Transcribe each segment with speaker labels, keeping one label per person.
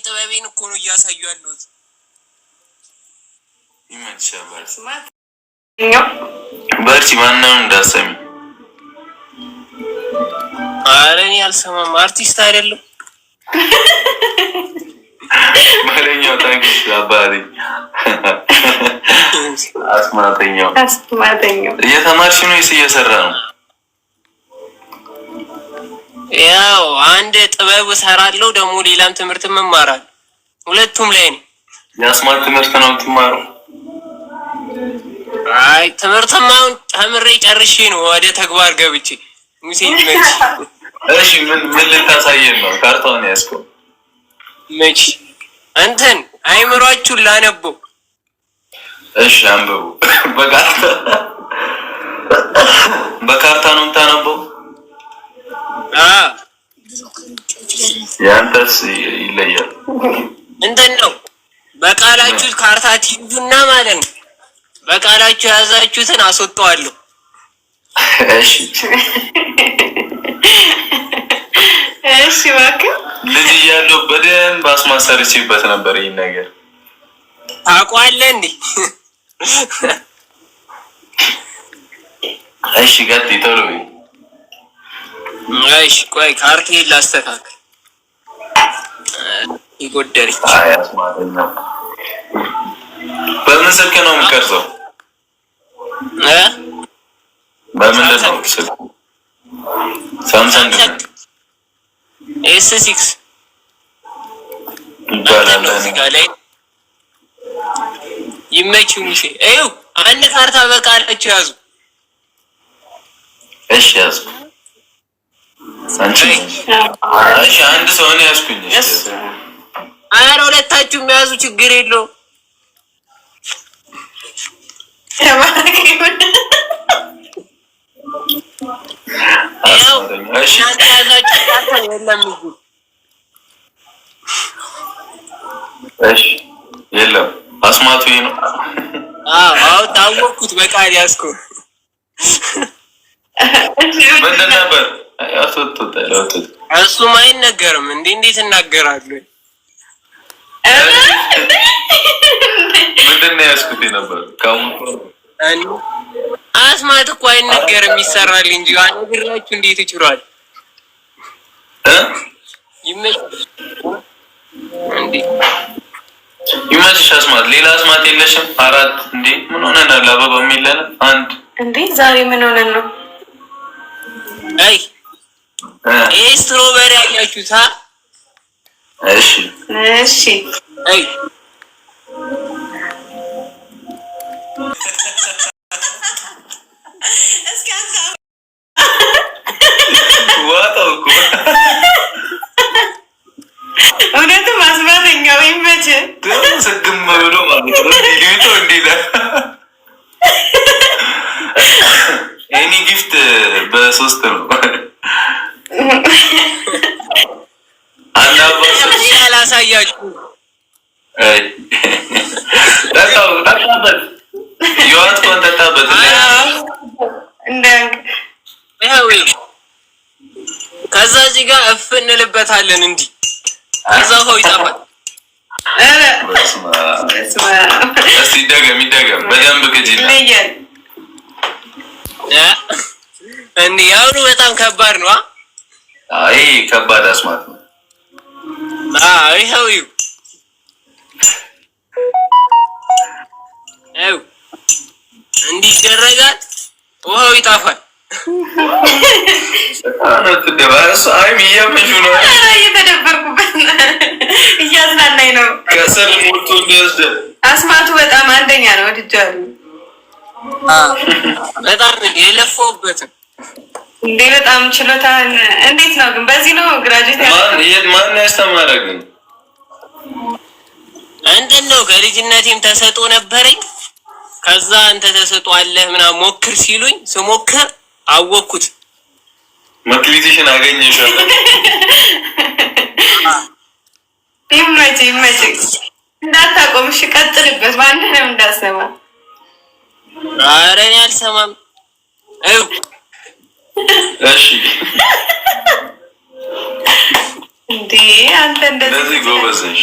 Speaker 1: ጥበቤን እኮ ነው እያሳዩ ያሉት።
Speaker 2: ይመችሻል። በርቺ። ማንንም እንዳሰሚ።
Speaker 1: ኧረ እኔ አልሰማም። አርቲስት አይደለም።
Speaker 2: ማለኛው ታንክስ አባሪ አስማተኛው እየተማርሽ ነው ወይስ እየሰራ ነው?
Speaker 1: ያው አንድ ጥበብ እሰራለሁ ደግሞ ሌላም ትምህርት እማራለሁ። ሁለቱም ላይ ነኝ።
Speaker 2: የአስማት ትምህርት ነው የምትማረው?
Speaker 1: አይ ትምህርትማ አሁን ተምሬ ጨርሼ ነው ወደ ተግባር ገብቼ ሙሴ ነች።
Speaker 2: እሺ ምን ልታሳየን ነው? ካርታውን ያስከው
Speaker 1: መች እንትን አይምሯችሁን ላነበው።
Speaker 2: እሺ አንብቡ። በካርታ ነው የምታነበው? ያንተስ ይለያል።
Speaker 1: እንትን ነው በቃላችሁ ካርታ ትይዙና ማለት ነው በቃላችሁ ያዛችሁትን አስወጣዋለሁ።
Speaker 2: እሺ
Speaker 3: እሺ እባክህ
Speaker 2: ልጅ እያለሁ በደንብ አስማሰርቼበት ነበር ይሄን ነገር።
Speaker 1: ታውቀዋለህ እንዴ?
Speaker 2: እሺ ቀጥይ ቶሎ በይ።
Speaker 1: እሺ ቆይ ካርቴን ላስተካክል። ይጎደልኝ።
Speaker 2: አይ አስማተኛ በምን ስልክ ነው የምትቀርጸው? በምንድን ነው ስልክ? ሳምሰንግ
Speaker 1: S6
Speaker 2: ይባላል።
Speaker 1: ይመችው ሙሴ። አይው አንድ ካርታ በቃላችሁ ያዙ።
Speaker 2: እሺ ያዙ። እሺ አንድ ሰው ነው ያዝኩኝ።
Speaker 1: ኧረ ሁለታችሁም ያዙ፣ ችግር የለውም።
Speaker 2: እሺ የለም አስማቱ ነው።
Speaker 1: አዎ ታወቅኩት። በቃል ያዝኩ።
Speaker 2: ምንድን ነበር?
Speaker 1: እሱም አይነገርም። እንዴት እናገራለሁ?
Speaker 2: ምንድን ነው ያዝኩት ነበር?
Speaker 1: አስማት እኮ አይነገርም ይሰራል እንጂ አነግራችሁ እንዴት ይችላል?
Speaker 2: ይመችሽ አስማት። ሌላ አስማት የለሽም? አራት እንዴ ምን ሆነናል? አበባ የሚለን አንድ
Speaker 3: እንዴ ዛሬ ምን ሆነን ነው?
Speaker 1: አይ ስትሮበሪ አያችሁታ?
Speaker 2: እሺ
Speaker 3: እሺ
Speaker 1: አይ
Speaker 3: እውነትም አስማተኛው ይመችህ።
Speaker 2: ስግም ብሎ ማለት ነው ሊሚቶ እንዲለ እኔ ጊፍት በሶስት ነው። አላባስ
Speaker 1: ያላሳያችሁ
Speaker 2: ጠጣበት ይዋት ኮንተጣበት
Speaker 1: ከዛ እዚህ ጋር እፍ እንልበታለን እንዲህ ከዛ ሆይ ይጣባል።
Speaker 2: እስቲ ይደገም በደንብ ግጂና
Speaker 1: እንዴ ያውኑ በጣም ከባድ ነው።
Speaker 2: አይ ከባድ አስማት ነው።
Speaker 1: ይኸው እንዲህ ይደረጋል። ውሃው ይጣፋል።
Speaker 3: እየተደበርኩበት እያዝናናኝ ነው።
Speaker 2: ከሰል ሞልቶ እንዲወስድ
Speaker 3: አስማቱ በጣም አንደኛ ነው። ወድጃለሁ።
Speaker 1: በጣም የለፈውበትም
Speaker 3: እንዴ በጣም ችሎታን እንዴት ነው ግን? በዚህ ነው ግራጁዌት
Speaker 2: ማን ያስተማረ ግን?
Speaker 1: እንትን ነው ከልጅነቴም ተሰጦ ነበረኝ። ከዛ አንተ ተሰጦ አለህ ምናምን ሞክር ሲሉኝ ስሞክር አወቅኩት።
Speaker 2: መክሊትሽን አገኘሻል።
Speaker 3: ይመችህ እንዳታቆም። እሺ ቀጥልበት። ማንንም እንዳሰማ።
Speaker 1: ኧረ እኔ አልሰማም።
Speaker 2: እሺ
Speaker 3: እንዴ አንተ እንደዚህ
Speaker 2: ጎበዝ ነሽ።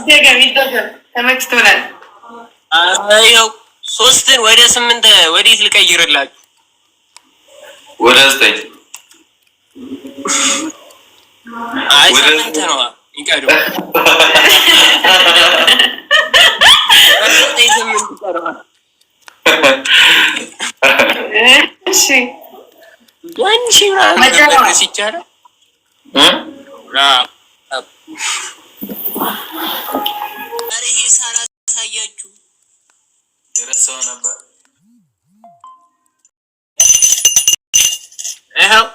Speaker 2: ድገሚ
Speaker 3: ተመችቶናል።
Speaker 1: ይኸው 3ን ወደ 8 ወዴት ልቀይርላችሁ?
Speaker 2: ወደ 9
Speaker 1: አይ 8 ነው ይቀርብ።
Speaker 3: እሺ
Speaker 1: ወንጂ ሲቻለ ይሄ ሳላሳያችሁ
Speaker 2: የረሳው ነበር።
Speaker 1: ይኸው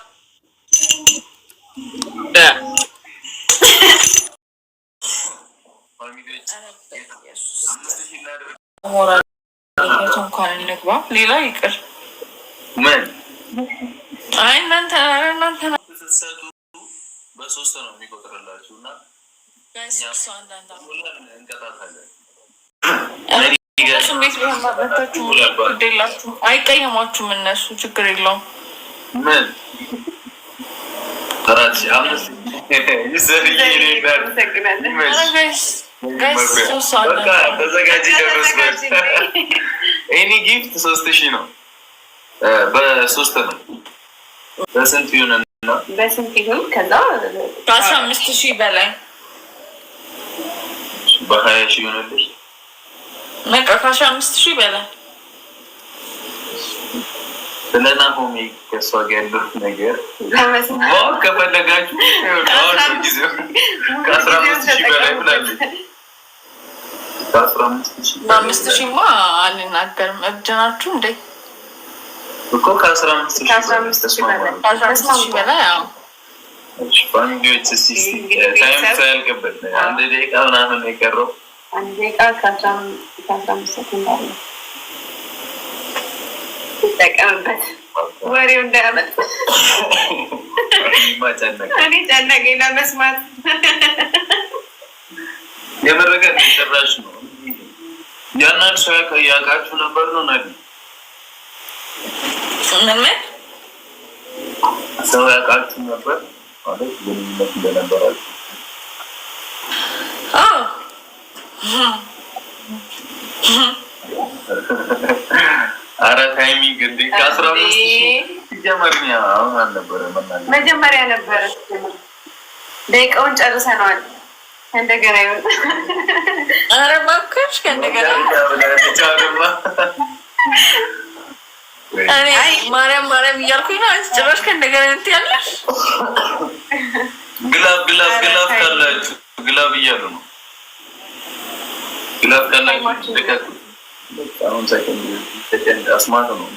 Speaker 3: እንኳን እንግባ ሌላ ይቅር።
Speaker 2: ምን
Speaker 3: አይ እናንተ
Speaker 2: ስትሰጡ በ3 ነው የሚቆጥርላችሁ እና እንቀጣታለን።
Speaker 3: ቤት ቢሆንባታችሁ ግዴላችሁ አይቀየሟችሁም። እነሱ ችግር የለውም።
Speaker 2: ምን ኤኒ ጊፍት 3000 ነው። በ3 ነው። በስንት ይሁን?
Speaker 3: በስንት ይሁን? ከዛ 15,000 በላይ
Speaker 2: በ20,000 ይሆናልሽ።
Speaker 3: በቃ 15,000 በላይ
Speaker 2: ስለናሆሜ ከሷ ጋር ያለው ነገር ማወቅ ከፈለጋችሁ ከ15,000 በላይ ብላለች።
Speaker 3: በ5,000 ማ አንናገርም። እብድ ናችሁ እንዴ?
Speaker 2: እኮ ከ15,000
Speaker 3: በላይ ያው
Speaker 2: ፋሚሊዎች ታይም ሳያልቅበት አንድ ደቂቃ ምናምን የቀረው
Speaker 3: 1 ደቂቃ ከ15 ሰከንድ አለ። ይጠቀምበት ወሬው እንዳያመጥ። እኔ ጨነቀኝ ለመስማት።
Speaker 2: የመረገጥ ጭራሽ ነው። ያናል ሰው ያውቃችሁ ነበር ነው ነቢ
Speaker 3: ምን
Speaker 2: ሰው ያውቃችሁ ነበር ማለት ግንኙነት እንደነበራችሁ? አረ ታይሚንግ እንዴ ከ15,000 ሲጀመርኛ አሁን አልነበረ
Speaker 3: መጀመሪያ ነበረ። ደቂቃውን ጨርሰነዋል። እንደገና ይሁን። አረ እባክሽ ከእንደገና እኔ ማርያም እያልኩኝ ነው። አንቺ ጭራሽ ከእንደገና እንትያለሽ።
Speaker 2: ግላብ ካላችሁ ግላብ እያሉ ነው። ግላብ ካላችሁ አሁን ሰከንድ አስማት ነው።